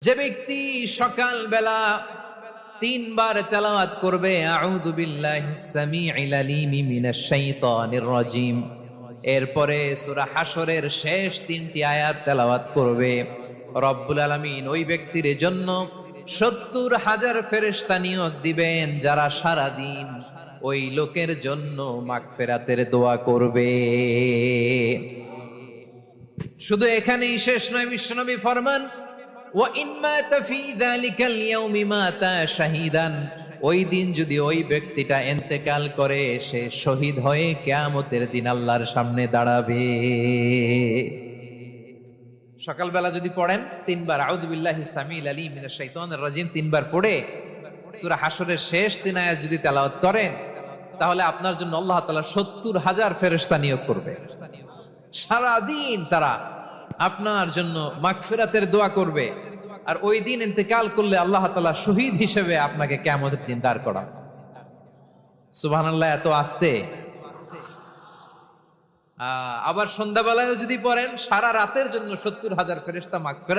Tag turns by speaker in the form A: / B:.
A: যে ব্যক্তি সকাল বেলা তিনবার তেলাওয়াত করবে আউযু বিল্লাহিস সামিউল আলিম মিনাশ শাইতানির রাজিম, এরপরে সূরা হাশরের শেষ তিনটি আয়াত তেলাওয়াত করবে, রব্বুল আলামিন ওই ব্যক্তির জন্য ৭০,০০০ ফেরেশতা নিয়োগ দিবেন যারা সারা দিন ওই লোকের জন্য মাগফিরাতের দোয়া করবে। শুধু এখানেই শেষ নয়, বিশ্বনবী ফরমান ওয়া ইন মাতা ফি যালিকাল ইয়াউমি মাতা শাহীদান, ওই দিন যদি ওই ব্যক্তিটা ইন্তেকাল করে সে শহীদ হয়ে কিয়ামতের দিন আল্লাহর সামনে দাঁড়াবে। সকালবেলা যদি পড়েন তিনবার আউযু বিল্লাহিস সামিউল আলিম মিনাশ শাইতানির রাজিম তিনবার পড়ে সূরা হাশরের শেষ তিন আয়াত যদি তেলাওয়াত করেন, তাহলে আপনার জন্য আল্লাহ তাআলা ৭০,০০০ ফেরেশতা নিয়োগ করবে। সারা দিন তারা আপনার জন্য মাগফিরাতের দোয়া করবে, আর ওই দিন ইন্তেকাল করলে আল্লাহ তাআলা শহীদ হিসেবে আপনাকে কিয়ামতের দিন দাঁড় করাবে। সুবহানাল্লাহ, এত আস্তে। আবার সন্ধ্যাবেলায় যদি পড়েন সারা রাতের জন্য ৭০,০০০ ফেরেশতা মাগফিরাত